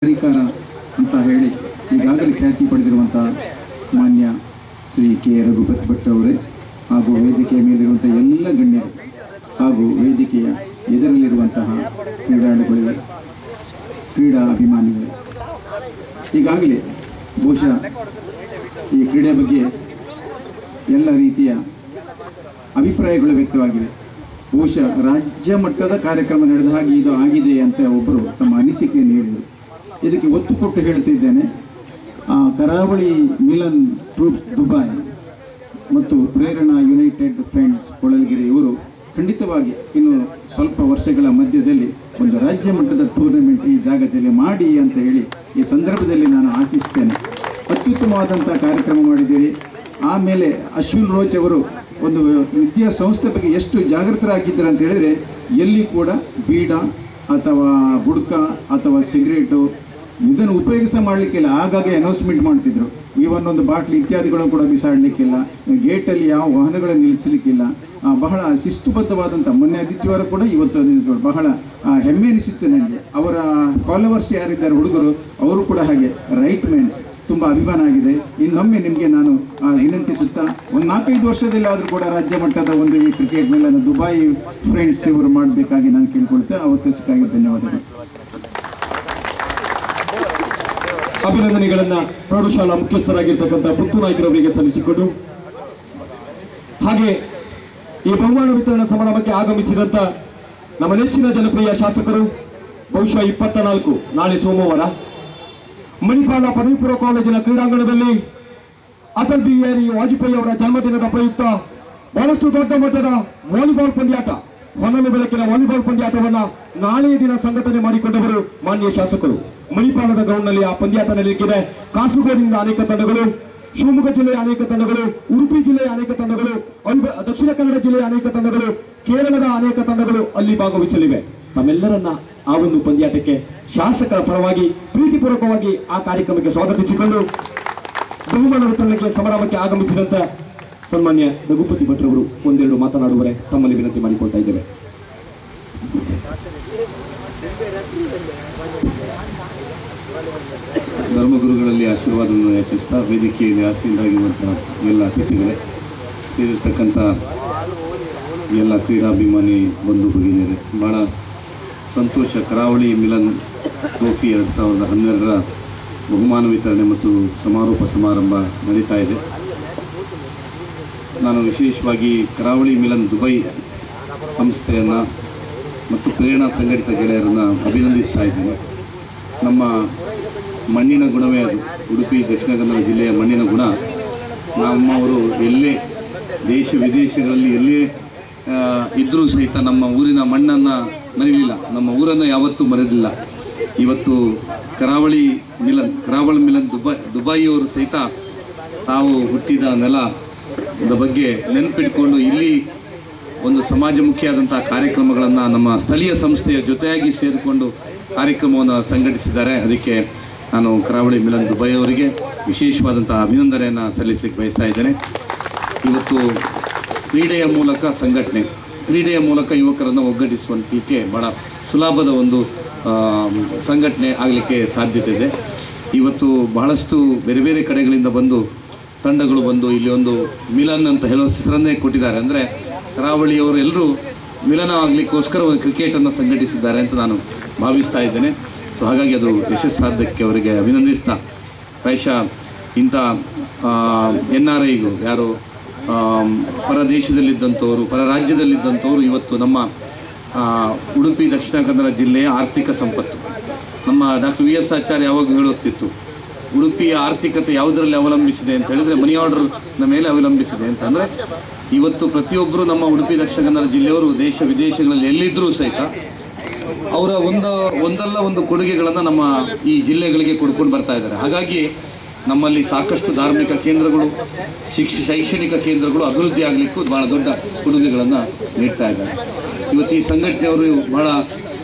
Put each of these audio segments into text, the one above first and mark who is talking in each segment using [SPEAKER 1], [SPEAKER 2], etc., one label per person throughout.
[SPEAKER 1] ಅಧಿಕಾರ ಅಂತ ಹೇಳಿ ಈಗಾಗಲೇ ಖ್ಯಾತಿ ಪಡೆದಿರುವಂಥ ಮಾನ್ಯ ಶ್ರೀ ಕೆ ರಘುಪತಿ ಭಟ್ ಅವರೇ ಹಾಗೂ ವೇದಿಕೆಯ ಮೇಲಿರುವಂಥ ಎಲ್ಲ ಗಣ್ಯರು ಹಾಗೂ ವೇದಿಕೆಯ ಎದುರಲ್ಲಿರುವಂತಹ ಕ್ರೀಡಾಳುಗಳಿಗೆ ಕ್ರೀಡಾ ಅಭಿಮಾನಿಗಳು ಈಗಾಗಲೇ ಬಹುಶಃ ಈ ಕ್ರೀಡೆ ಬಗ್ಗೆ ಎಲ್ಲ ರೀತಿಯ ಅಭಿಪ್ರಾಯಗಳು ವ್ಯಕ್ತವಾಗಿವೆ. ಬಹುಶಃ ರಾಜ್ಯ ಮಟ್ಟದ ಕಾರ್ಯಕ್ರಮ ನಡೆದ ಹಾಗೆ ಇದು ಆಗಿದೆ ಅಂತ ಒಬ್ಬರು ತಮ್ಮ ಅನಿಸಿಕೆಯನ್ನು ಹೇಳಿದರು. ಇದಕ್ಕೆ ಒತ್ತು ಕೊಟ್ಟು ಹೇಳ್ತಿದ್ದೇನೆ. ಕರಾವಳಿ ಮಿಲನ್ ಟ್ರೂಪ್ಸ್ ದುಬೈ ಮತ್ತು ಪ್ರೇರಣಾ ಯುನೈಟೆಡ್ ಫ್ರೆಂಡ್ಸ್ ಹೊಳಲ್ಕೆರೆ ಇವರು ಖಂಡಿತವಾಗಿ ಇನ್ನು ಸ್ವಲ್ಪ ವರ್ಷಗಳ ಮಧ್ಯದಲ್ಲಿ ಒಂದು ರಾಜ್ಯ ಮಟ್ಟದ ಟೂರ್ನಮೆಂಟ್ ಈ ಜಾಗದಲ್ಲಿ ಮಾಡಿ ಅಂತ ಹೇಳಿ ಈ ಸಂದರ್ಭದಲ್ಲಿ ನಾನು ಆಶಿಸ್ತೇನೆ. ಅತ್ಯುತ್ತಮವಾದಂಥ ಕಾರ್ಯಕ್ರಮ ಮಾಡಿದ್ದೀರಿ. ಆಮೇಲೆ ಅಶ್ವಿನ್ ರೋಚ್ ಅವರು ಒಂದು ವಿದ್ಯಾಸಂಸ್ಥೆ ಬಗ್ಗೆ ಎಷ್ಟು ಜಾಗೃತರಾಗಿದ್ದಾರೆ ಅಂತ ಹೇಳಿದರೆ ಎಲ್ಲಿ ಕೂಡ ಬೀಡ ಅಥವಾ ಗುಡ್ಕ ಅಥವಾ ಸಿಗರೇಟು ಇದನ್ನು ಉಪಯೋಗಿಸ ಮಾಡಲಿಕ್ಕಿಲ್ಲ. ಆಗಾಗ್ಗೆ ಅನೌನ್ಸ್ಮೆಂಟ್ ಮಾಡ್ತಿದ್ರು, ಇವನ್ ಒಂದು ಬಾಟ್ಲಿ ಇತ್ಯಾದಿಗಳನ್ನು ಕೂಡ ಬಿಸಾಡಲಿಕ್ಕಿಲ್ಲ, ಗೇಟಲ್ಲಿ ಯಾವ ವಾಹನಗಳನ್ನು ನಿಲ್ಲಿಸಲಿಕ್ಕಿಲ್ಲ. ಬಹಳ ಶಿಸ್ತುಬದ್ಧವಾದಂಥ ಮೊನ್ನೆ ಆದಿತ್ಯವಾರ ಕೂಡ ಇವತ್ತು ಬಹಳ ಹೆಮ್ಮೆ ಅನಿಸುತ್ತೆ ನನಗೆ. ಅವರ ಫಾಲೋವರ್ಸ್ ಯಾರಿದ್ದಾರೆ ಹುಡುಗರು ಅವರು ಕೂಡ ಹಾಗೆ ರೈಟ್ ಮ್ಯಾನ್ಸ್ ತುಂಬ ಅಭಿಮಾನ ಆಗಿದೆ. ಇನ್ನೊಮ್ಮೆ ನಿಮಗೆ ನಾನು ವಿನಂತಿಸುತ್ತಾ ಒಂದು 4-5 ವರ್ಷದಲ್ಲಿ ಆದರೂ ಕೂಡ ರಾಜ್ಯ ಮಟ್ಟದ ಒಂದು ಈ ಕ್ರಿಕೆಟ್ ಮೇಲೆ ದುಬೈ ಫ್ರೆಂಡ್ಸ್ ಇವರು ಮಾಡಬೇಕಾಗಿ ನಾನು ಕೇಳ್ಕೊಳ್ತೇನೆ. ಅವಕಾಶಕ್ಕಾಗಿ ಧನ್ಯವಾದಗಳು.
[SPEAKER 2] ಅಭಿನಂದನೆಗಳನ್ನ ಪ್ರೌಢಶಾಲಾ ಮುಖ್ಯಸ್ಥರಾಗಿರ್ತಕ್ಕಂಥ ಪುತ್ತೂರು ನಾಯ್ಕರವರಿಗೆ ಸಲ್ಲಿಸಿಕೊಂಡು ಹಾಗೆ ಈ ಬಹುಮಾನ ವಿತರಣಾ ಸಮಾರಂಭಕ್ಕೆ ಆಗಮಿಸಿದಂತ ನಮ್ಮ ನೆಚ್ಚಿನ ಜನಪ್ರಿಯ ಶಾಸಕರು ಬಹುಶಃ 24 ನಾಳೆ ಸೋಮವಾರ ಮಣಿಪಾಲ ಪದವಿ ಪೂರ್ವ ಕಾಲೇಜಿನ ಕ್ರೀಡಾಂಗಣದಲ್ಲಿ ಅಟಲ್ ಬಿಹಾರಿ ವಾಜಪೇಯಿ ಅವರ ಜನ್ಮದಿನದ ಪ್ರಯುಕ್ತ ಬಹಳಷ್ಟು ದೊಡ್ಡ ಮಟ್ಟದ ವಾಲಿಬಾಲ್ ಪಂದ್ಯಾಟ, ಹೊನಲು ಬೆಳಕಿನ ವಾಲಿಬಾಲ್ ಪಂದ್ಯಾಟವನ್ನ ನಾಳೆಯ ದಿನ ಸಂಘಟನೆ ಮಾಡಿಕೊಂಡವರು ಮಾನ್ಯ ಶಾಸಕರು. ಮಣಿಪಾಲದ ಗ್ರೌಂಡ್ನಲ್ಲಿ ಆ ಪಂದ್ಯಾಟ ನಡೆಯಲಿಕ್ಕಿದೆ. ಕಾಸರಗೋಡಿನಿಂದ ಅನೇಕ ತಂಡಗಳು, ಶಿವಮೊಗ್ಗ ಜಿಲ್ಲೆಯ ಅನೇಕ ತಂಡಗಳು, ಉಡುಪಿ ಜಿಲ್ಲೆಯ ಅನೇಕ ತಂಡಗಳು, ದಕ್ಷಿಣ ಕನ್ನಡ ಜಿಲ್ಲೆಯ ಅನೇಕ ತಂಡಗಳು, ಕೇರಳದ ಅನೇಕ ತಂಡಗಳು ಅಲ್ಲಿ ಭಾಗವಹಿಸಲಿವೆ. ತಮ್ಮೆಲ್ಲರನ್ನ ಆ ಒಂದು ಪಂದ್ಯಾಟಕ್ಕೆ ಶಾಸಕರ ಪರವಾಗಿ ಪ್ರೀತಿಪೂರ್ವಕವಾಗಿ ಆ ಕಾರ್ಯಕ್ರಮಕ್ಕೆ ಸ್ವಾಗತಿಸಿಕೊಂಡು ಬಹುಮಾನ ವಿತರಣೆಗೆ ಸಮಾರಂಭಕ್ಕೆ ಆಗಮಿಸಿದಂತ ಸನ್ಮಾನ್ಯ ರಘುಪತಿ ಭಟ್ರವರು ಒಂದೆರಡು ಮಾತನಾಡುವರೆ ತಮ್ಮಲ್ಲಿ ವಿನಂತಿ ಮಾಡಿಕೊಳ್ತಾ ಇದ್ದೇವೆ.
[SPEAKER 3] ಧರ್ಮಗುರುಗಳಲ್ಲಿ ಆಶೀರ್ವಾದವನ್ನು ಯಾಚಿಸ್ತಾ ವೇದಿಕೆಯಲ್ಲಿ ಆಸೀನರಾಗಿರುವಂತಹ ಎಲ್ಲ ಅತಿಥಿಗಳೇ, ಸೇರಿರ್ತಕ್ಕಂಥ ಎಲ್ಲ ಕ್ರೀಡಾಭಿಮಾನಿ ಬಂಧು ಭಗಿನಿಯರೇ, ಭಾಳ ಸಂತೋಷ. ಕರಾವಳಿ ಮಿಲನ್ ಟ್ರೋಫಿ 2012ರ ಬಹುಮಾನ ವಿತರಣೆ ಮತ್ತು ಸಮಾರೋಪ ಸಮಾರಂಭ ನಡೀತಾ ಇದೆ. ನಾನು ವಿಶೇಷವಾಗಿ ಕರಾವಳಿ ಮಿಲನ್ ದುಬೈ ಸಂಸ್ಥೆಯನ್ನು ಮತ್ತು ಪ್ರೇರಣಾ ಸಂಘಟಿತ ಗೆಳೆಯರನ್ನು ಅಭಿನಂದಿಸ್ತಾ ಇದ್ದೇನೆ. ನಮ್ಮ ಮಣ್ಣಿನ ಗುಣವೇ ಅದು. ಉಡುಪಿ ದಕ್ಷಿಣ ಕನ್ನಡ ಜಿಲ್ಲೆಯ ಮಣ್ಣಿನ ಗುಣ. ನಮ್ಮವರು ಎಲ್ಲೇ ದೇಶ ವಿದೇಶಗಳಲ್ಲಿ ಎಲ್ಲೇ ಇದ್ದರೂ ಸಹಿತ ನಮ್ಮ ಊರಿನ ಮಣ್ಣನ್ನು ಮರೀಲಿಲ್ಲ, ನಮ್ಮ ಊರನ್ನು ಯಾವತ್ತೂ ಮರೆದಿಲ್ಲ. ಇವತ್ತು ಕರಾವಳಿ ಮಿಲನ್ ದುಬೈಯವರು ಸಹಿತ ತಾವು ಹುಟ್ಟಿದ ನೆಲದ ಬಗ್ಗೆ ನೆನಪಿಟ್ಕೊಂಡು ಇಲ್ಲಿ ಒಂದು ಸಮಾಜಮುಖಿಯಾದಂಥ ಕಾರ್ಯಕ್ರಮಗಳನ್ನು ನಮ್ಮ ಸ್ಥಳೀಯ ಸಂಸ್ಥೆಯ ಜೊತೆಯಾಗಿ ಸೇರಿಕೊಂಡು ಕಾರ್ಯಕ್ರಮವನ್ನು ಸಂಘಟಿಸಿದ್ದಾರೆ. ಅದಕ್ಕೆ ನಾನು ಕರಾವಳಿ ಮಿಲನ್ ದುಬೈ ಅವರಿಗೆ ವಿಶೇಷವಾದಂಥ ಅಭಿನಂದನೆಯನ್ನು ಸಲ್ಲಿಸಲಿಕ್ಕೆ ಬಯಸ್ತಾ ಇದ್ದೇನೆ. ಇವತ್ತು ಕ್ರೀಡೆಯ ಮೂಲಕ ಸಂಘಟನೆ, ಕ್ರೀಡೆಯ ಮೂಲಕ ಯುವಕರನ್ನು ಒಗ್ಗಟ್ಟಿಸುವಂತಕ್ಕೆ ಭಾಳ ಸುಲಭದ ಒಂದು ಸಂಘಟನೆ ಆಗಲಿಕ್ಕೆ ಸಾಧ್ಯತೆ ಇದೆ. ಇವತ್ತು ಬಹಳಷ್ಟು ಬೇರೆ ಬೇರೆ ಕಡೆಗಳಿಂದ ತಂಡಗಳು ಬಂದು ಇಲ್ಲಿ ಒಂದು ಮಿಲನ್ ಅಂತ ಹೇಳೋ ಹೆಸರನ್ನೇ ಕೊಟ್ಟಿದ್ದಾರೆ. ಅಂದರೆ ಕರಾವಳಿಯವರು ಎಲ್ಲರೂ ಮಿಲನ ಆಗಲಿಕ್ಕೋಸ್ಕರ ಒಂದು ಕ್ರಿಕೆಟನ್ನು ಸಂಘಟಿಸಿದ್ದಾರೆ ಅಂತ ನಾನು ಭಾವಿಸ್ತಾ ಇದ್ದೇನೆ. ಸೊ ಹಾಗಾಗಿ ಅದು ಯಶಸ್ಸಾದ್ದಕ್ಕೆ ಅವರಿಗೆ ಅಭಿನಂದಿಸ್ತಾ, ಪ್ರಾಯಶಃ ಇಂಥ NRIಗಳು ಯಾರು ಪರ ದೇಶದಲ್ಲಿದ್ದಂಥವರು, ಪರ ರಾಜ್ಯದಲ್ಲಿದ್ದಂಥವರು ಇವತ್ತು ನಮ್ಮ ಉಡುಪಿ ದಕ್ಷಿಣ ಕನ್ನಡ ಜಿಲ್ಲೆಯ ಆರ್ಥಿಕ ಸಂಪತ್ತು. ನಮ್ಮ ಡಾಕ್ಟರ್ VS ಆಚಾರ್ಯ ಯಾವಾಗ ಹೇಳುತ್ತಿತ್ತು, ಉಡುಪಿಯ ಆರ್ಥಿಕತೆ ಯಾವುದರಲ್ಲಿ ಅವಲಂಬಿಸಿದೆ ಅಂತ ಹೇಳಿದರೆ ಮನಿ ಆರ್ಡರ್ನ ಮೇಲೆ ಅವಲಂಬಿಸಿದೆ ಅಂತ. ಅಂದರೆ ಇವತ್ತು ಪ್ರತಿಯೊಬ್ಬರು ನಮ್ಮ ಉಡುಪಿ ದಕ್ಷಿಣ ಕನ್ನಡ ಜಿಲ್ಲೆಯವರು ದೇಶ ವಿದೇಶಗಳಲ್ಲಿ ಎಲ್ಲಿದ್ದರೂ ಸಹಿತ ಅವರ ಒಂದಲ್ಲ ಒಂದು ಕೊಡುಗೆಗಳನ್ನು ನಮ್ಮ ಈ ಜಿಲ್ಲೆಗಳಿಗೆ ಕೊಡ್ಕೊಂಡು ಬರ್ತಾ ಇದ್ದಾರೆ. ಹಾಗಾಗಿ ನಮ್ಮಲ್ಲಿ ಸಾಕಷ್ಟು ಧಾರ್ಮಿಕ ಕೇಂದ್ರಗಳು, ಶೈಕ್ಷಣಿಕ ಕೇಂದ್ರಗಳು ಅಭಿವೃದ್ಧಿ ಆಗಲಿಕ್ಕೂ ಭಾಳ ದೊಡ್ಡ ಕೊಡುಗೆಗಳನ್ನು ನೀಡ್ತಾ ಇದ್ದಾರೆ. ಇವತ್ತು ಈ ಸಂಘಟನೆಯವರು ಭಾಳ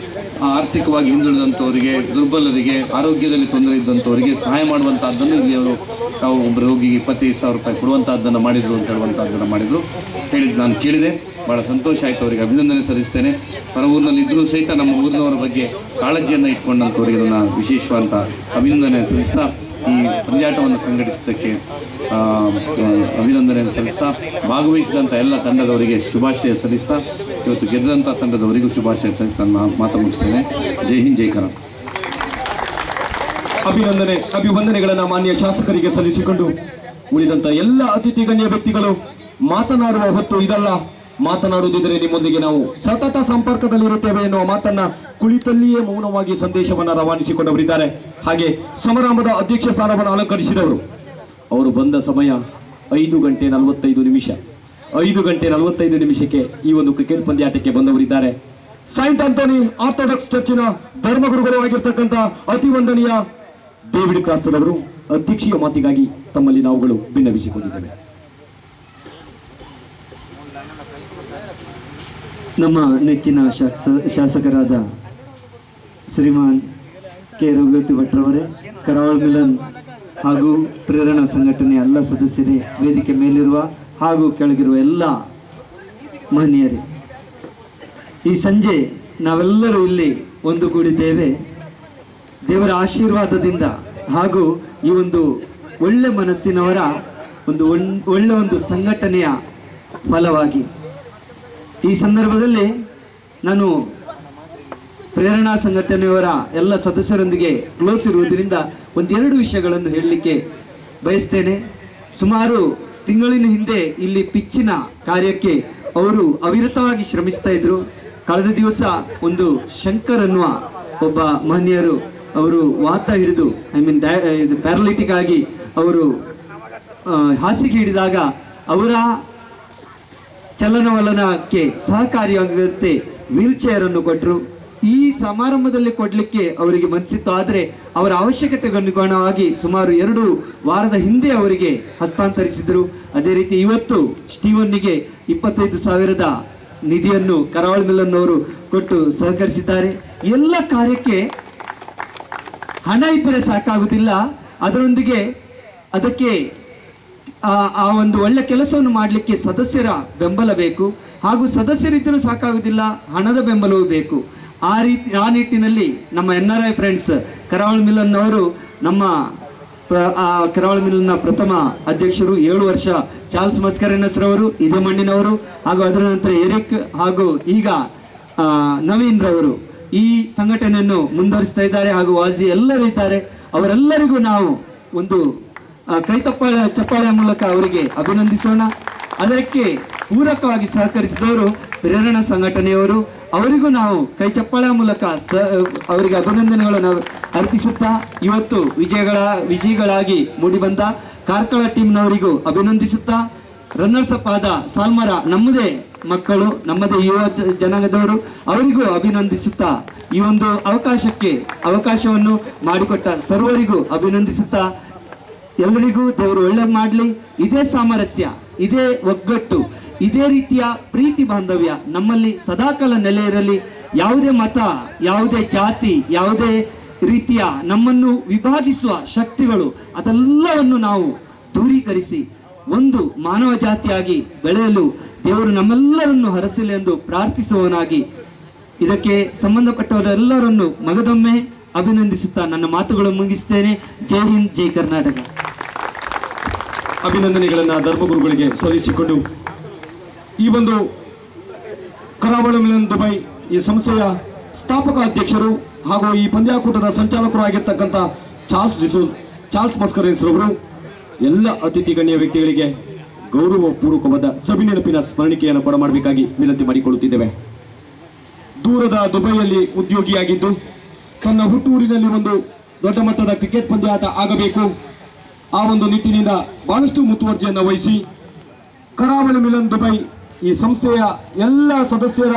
[SPEAKER 3] ಆರ್ಥಿಕವಾಗಿ ಹಿಂದುಳಿದಂಥವರಿಗೆ, ದುರ್ಬಲರಿಗೆ, ಆರೋಗ್ಯದಲ್ಲಿ ತೊಂದರೆ ಇದ್ದಂಥವರಿಗೆ ಸಹಾಯ ಮಾಡುವಂಥದ್ದನ್ನು ಇಲ್ಲಿ ಅವರು ತಾವು ಒಬ್ಬ ರೋಗಿಗೆ 25,000 ರೂಪಾಯಿ ಕೊಡುವಂಥದ್ದನ್ನು ಮಾಡಿದರು ಅಂತ ಹೇಳುವಂಥದ್ದನ್ನು ಮಾಡಿದರು ನಾನು ಕೇಳಿದೆ. ಭಾಳ ಸಂತೋಷ ಆಯಿತು. ಅವರಿಗೆ ಅಭಿನಂದನೆ ಸಲ್ಲಿಸ್ತೇನೆ. ಹೊರ ಊರಿನಲ್ಲಿ ಇದ್ದರೂ ಸಹಿತ ನಮ್ಮ ಊರಿನವರ ಬಗ್ಗೆ ಕಾಳಜಿಯನ್ನು ಇಟ್ಕೊಂಡಂಥವರಿಗೆ ನನ್ನ ವಿಶೇಷವಾದಂಥ ಅಭಿನಂದನೆ ಸಲ್ಲಿಸ್ತಾ ಈ ಪಂದ್ಯಾಟವನ್ನು ಸಂಘಟಿಸಿದ್ದಕ್ಕೆ ಅಭಿನಂದನೆಯನ್ನು ಸಲ್ಲಿಸ್ತಾ ಭಾಗವಹಿಸಿದಂಥ ಎಲ್ಲ ತಂಡದವರಿಗೆ ಶುಭಾಶಯ ಸಲ್ಲಿಸ್ತಾ ಇವತ್ತು ಗೆದ್ದಂಥ ತಂಡದವರಿಗೂ ಶುಭಾಶಯ ಸಲ್ಲಿಸ್ತಾ ನಾನು ಮಾತು ಮುಗಿಸ್ತೇನೆ. ಜೈ ಹಿಂದ್, ಜೈ ಕರ್ನಾಟಕ.
[SPEAKER 2] ಅಭಿವಂದನೆಗಳನ್ನು ಮಾನ್ಯ ಶಾಸಕರಿಗೆ ಸಲ್ಲಿಸಿಕೊಂಡು ಉಳಿದಂಥ ಎಲ್ಲ ಅತಿಥಿ ಗಣ್ಯ ವ್ಯಕ್ತಿಗಳು ಮಾತನಾಡುವ ಹೊತ್ತು ಇದಲ್ಲ, ಮಾತನಾಡುವುದಿದ್ದರೆ ನಿಮ್ಮೊಂದಿಗೆ ನಾವು ಸತತ ಸಂಪರ್ಕದಲ್ಲಿರುತ್ತೇವೆ ಎನ್ನುವ ಮಾತನ್ನ ಕುಳಿತಲ್ಲಿಯೇ ಮೌನವಾಗಿ ಸಂದೇಶವನ್ನು ರವಾನಿಸಿಕೊಂಡವರಿದ್ದಾರೆ. ಹಾಗೆ ಸಮಾರಂಭದ ಅಧ್ಯಕ್ಷ ಸ್ಥಾನವನ್ನು ಅಲಂಕರಿಸಿದವರು, ಅವರು ಬಂದ ಸಮಯ 5 ಗಂಟೆ 45 ನಿಮಿಷ. 5 ಗಂಟೆ 45 ನಿಮಿಷಕ್ಕೆ ಈ ಒಂದು ಕ್ರಿಕೆಟ್ ಪಂದ್ಯಾಟಕ್ಕೆ ಬಂದವರಿದ್ದಾರೆ. ಸೈಂಟ್ ಆಂಥೋನಿ ಆರ್ಥೋಡಾಕ್ಸ್ ಚರ್ಚಿನ ಧರ್ಮಗುರುಗಳು ಆಗಿರ್ತಕ್ಕಂಥ ಅತಿವಂದನೀಯ ಡೇವಿಡ್ ಕ್ರಾಸ್ಟರ್ ಅವರು ಅಧ್ಯಕ್ಷೀಯ ಮಾತಿಗಾಗಿ ತಮ್ಮಲ್ಲಿ ನಾವುಗಳು ಭಿನ್ನವಿಸಿಕೊಂಡಿದ್ದೇವೆ.
[SPEAKER 4] ನಮ್ಮ ನೆಚ್ಚಿನ ಶಾಸಕರಾದ ಶ್ರೀಮಾನ್ ಕೆ ರಘುಪತಿ ಭಟ್ರವರೇ, ಕರಾವಳಿ ಮಿಲನ್ ಹಾಗೂ ಪ್ರೇರಣಾ ಸಂಘಟನೆಯ ಎಲ್ಲ ಸದಸ್ಯರೇ, ವೇದಿಕೆ ಮೇಲಿರುವ ಹಾಗೂ ಕೆಳಗಿರುವ ಎಲ್ಲ ಮಹನೀಯರೇ, ಈ ಸಂಜೆ ನಾವೆಲ್ಲರೂ ಇಲ್ಲಿ ಒಂದುಗೂಡಿದ್ದೇವೆ ದೇವರ ಆಶೀರ್ವಾದದಿಂದ ಹಾಗೂ ಈ ಒಂದು ಒಳ್ಳೆ ಮನಸ್ಸಿನವರ ಒಳ್ಳೆ ಸಂಘಟನೆಯ ಫಲವಾಗಿ. ಈ ಸಂದರ್ಭದಲ್ಲಿ ನಾನು ಪ್ರೇರಣಾ ಸಂಘಟನೆಯವರ ಎಲ್ಲ ಸದಸ್ಯರೊಂದಿಗೆ ಕ್ಲೋಸ್ ಇರುವುದರಿಂದ 1-2 ವಿಷಯಗಳನ್ನು ಹೇಳಲಿಕ್ಕೆ ಬಯಸ್ತೇನೆ. ಸುಮಾರು ತಿಂಗಳಿನ ಹಿಂದೆ ಇಲ್ಲಿ ಪಿಚ್ಚಿನ ಕಾರ್ಯಕ್ಕೆ ಅವರು ಅವಿರತವಾಗಿ ಶ್ರಮಿಸ್ತಾ ಇದ್ರು. ಕಳೆದ ದಿವಸ ಒಂದು ಶಂಕರ್ ಅನ್ನುವ ಒಬ್ಬ ಮಹನೀಯರು ಅವರು ವಾತ ಹಿಡಿದು ಇದು ಪ್ಯಾರಲಿಟಿಕ್ ಆಗಿ ಅವರು ಹಾಸಿಗೆ ಹಿಡಿದಾಗ ಅವರ ಚಲನವಲನಕ್ಕೆ ಸಹಕಾರಿಯಾಗುತ್ತೆ ವೀಲ್ ಚೇರ್ ಅನ್ನು ಕೊಟ್ಟರು. ಈ ಸಮಾರಂಭದಲ್ಲಿ ಕೊಡಲಿಕ್ಕೆ ಅವರಿಗೆ ಮನಸ್ಸಿತ್ತು, ಆದರೆ ಅವರ ಅವಶ್ಯಕತೆಗೆ ಅನುಗುಣವಾಗಿ ಸುಮಾರು 2 ವಾರದ ಹಿಂದೆ ಅವರಿಗೆ ಹಸ್ತಾಂತರಿಸಿದರು. ಅದೇ ರೀತಿ ಇವತ್ತು ಸ್ಟೀವನ್ನಿಗೆ 25,000 ನಿಧಿಯನ್ನು ಕರಾವಳಿ ಮಿಲನ್ ಅವರು ಕೊಟ್ಟು ಸಹಕರಿಸಿದ್ದಾರೆ. ಎಲ್ಲ ಕಾರ್ಯಕ್ಕೆ ಹಣ ಇದ್ದರೆ ಸಾಕಾಗುವುದಿಲ್ಲ, ಅದರೊಂದಿಗೆ ಅದಕ್ಕೆ ಆ ಒಂದು ಒಳ್ಳೆ ಕೆಲಸವನ್ನು ಮಾಡಲಿಕ್ಕೆ ಸದಸ್ಯರ ಬೆಂಬಲ ಬೇಕು, ಹಾಗೂ ಸದಸ್ಯರಿದ್ದರೂ ಸಾಕಾಗುವುದಿಲ್ಲ, ಹಣದ ಬೆಂಬಲವೂ ಬೇಕು. ಆ ನಿಟ್ಟಿನಲ್ಲಿ ನಮ್ಮ NRI ಫ್ರೆಂಡ್ಸ್ ಕರಾವಳಿ ಮಿಲನ್ ಅವರು, ನಮ್ಮ ಕರಾವಳಿ ಮಿಲನ್ನ ಪ್ರಥಮ ಅಧ್ಯಕ್ಷರು 7 ವರ್ಷ ಚಾರ್ಲ್ಸ್ ಮಸ್ಕರೇನಸ್ ರವರು, ಇದೇ ಮಣ್ಣಿನವರು, ಹಾಗೂ ಅದರ ನಂತರ ಎರಿಕ್ ಹಾಗೂ ಈಗ ನವೀನ್ ರವರು ಈ ಸಂಘಟನೆಯನ್ನು ಮುಂದುವರಿಸ್ತಾ ಇದ್ದಾರೆ. ಹಾಗೂ ವಾಜಿ ಎಲ್ಲರೂ ಇದ್ದಾರೆ. ಅವರೆಲ್ಲರಿಗೂ ನಾವು ಒಂದು ಕೈ ಚಪ್ಪಾಳೆಯ ಮೂಲಕ ಅವರಿಗೆ ಅಭಿನಂದಿಸೋಣ. ಅದಕ್ಕೆ ಪೂರಕವಾಗಿ ಸಹಕರಿಸಿದವರು ಪ್ರೇರಣಾ ಸಂಘಟನೆಯವರು, ಅವರಿಗೂ ನಾವು ಕೈ ಚಪ್ಪಾಳೆಯ ಮೂಲಕ ಅವರಿಗೆ ಅಭಿನಂದನೆಗಳನ್ನು ಅರ್ಪಿಸುತ್ತಾ, ಇವತ್ತು ವಿಜಯಿಗಳಾಗಿ ಮೂಡಿಬಂದ ಕಾರ್ಕಳ ಟೀಮ್ನವರಿಗೂ ಅಭಿನಂದಿಸುತ್ತಾ, ರನ್ನರ್ಸ್ ಅಪ್ ಆದ ಸಾಲ್ಮರ ನಮ್ಮದೇ ಮಕ್ಕಳು, ನಮ್ಮದೇ ಯುವ ಜನಾಂಗದವರು, ಅವರಿಗೂ ಅಭಿನಂದಿಸುತ್ತಾ, ಈ ಒಂದು ಅವಕಾಶವನ್ನು ಮಾಡಿಕೊಟ್ಟ ಸರ್ವರಿಗೂ ಅಭಿನಂದಿಸುತ್ತಾ, ಎಲ್ಲರಿಗೂ ದೇವರು ಒಳ್ಳೆಯದು ಮಾಡಲಿ. ಇದೇ ಸಾಮರಸ್ಯ, ಇದೇ ಒಗ್ಗಟ್ಟು, ಇದೇ ರೀತಿಯ ಪ್ರೀತಿ ಬಾಂಧವ್ಯ ನಮ್ಮಲ್ಲಿ ಸದಾಕಾಲ ನೆಲೆ ಇರಲಿ. ಯಾವುದೇ ಮತ, ಯಾವುದೇ ಜಾತಿ, ಯಾವುದೇ ರೀತಿಯ ನಮ್ಮನ್ನು ವಿಭಾಗಿಸುವ ಶಕ್ತಿಗಳು ಅದೆಲ್ಲವನ್ನು ನಾವು ದೂರೀಕರಿಸಿ ಒಂದು ಮಾನವ ಜಾತಿಯಾಗಿ ಬೆಳೆಯಲು ದೇವರು ನಮ್ಮೆಲ್ಲರನ್ನು ಹರಸಲಿ ಎಂದು ಪ್ರಾರ್ಥಿಸುವವನಾಗಿ ಇದಕ್ಕೆ ಸಂಬಂಧಪಟ್ಟವರೆಲ್ಲರನ್ನು ಮಗದೊಮ್ಮೆ ಅಭಿನಂದಿಸುತ್ತಾ ನನ್ನ ಮಾತುಗಳನ್ನು ಮುಗಿಸ್ತೇನೆ. ಜೈ ಹಿಂದ್, ಜೈ ಕರ್ನಾಟಕ.
[SPEAKER 2] ಅಭಿನಂದನೆಗಳನ್ನು ಧರ್ಮಗುರುಗಳಿಗೆ ಸಲ್ಲಿಸಿಕೊಂಡು ಈ ಒಂದು ಕರಾವಳಿ ಮಿಲನ್ ದುಬೈ ಈ ಸಂಸ್ಥೆಯ ಸ್ಥಾಪಕ ಅಧ್ಯಕ್ಷರು ಹಾಗೂ ಈ ಪಂದ್ಯಾಕೂಟದ ಸಂಚಾಲಕರು ಆಗಿರ್ತಕ್ಕಂಥ ಚಾರ್ಲ್ಸ್ ಮಸ್ಕರೇನ್ಸ್ ರವರು ಎಲ್ಲ ಅತಿಥಿ ಗಣ್ಯ ವ್ಯಕ್ತಿಗಳಿಗೆ ಗೌರವಪೂರ್ವಕವಾದ ಸವಿನೆನಪಿನ ಸ್ಮರಣಿಕೆಯನ್ನು ಬರಮಾಡಬೇಕಾಗಿ ವಿನಂತಿ ಮಾಡಿಕೊಳ್ಳುತ್ತಿದ್ದೇವೆ. ದೂರದ ದುಬೈಯಲ್ಲಿ ಉದ್ಯೋಗಿಯಾಗಿದ್ದು ತನ್ನ ಹುಟ್ಟೂರಿನಲ್ಲಿ ಒಂದು ದೊಡ್ಡ ಮಟ್ಟದ ಕ್ರಿಕೆಟ್ ಪಂದ್ಯಾಟ ಆಗಬೇಕು, ಆ ಒಂದು ನಿಟ್ಟಿನಿಂದ ಬಹಳಷ್ಟು ಮುತುವರ್ಜಿಯನ್ನು ವಹಿಸಿ ಕರಾವಳಿ ಮಿಲನ್ ದುಬೈ ಈ ಸಂಸ್ಥೆಯ ಎಲ್ಲ ಸದಸ್ಯರ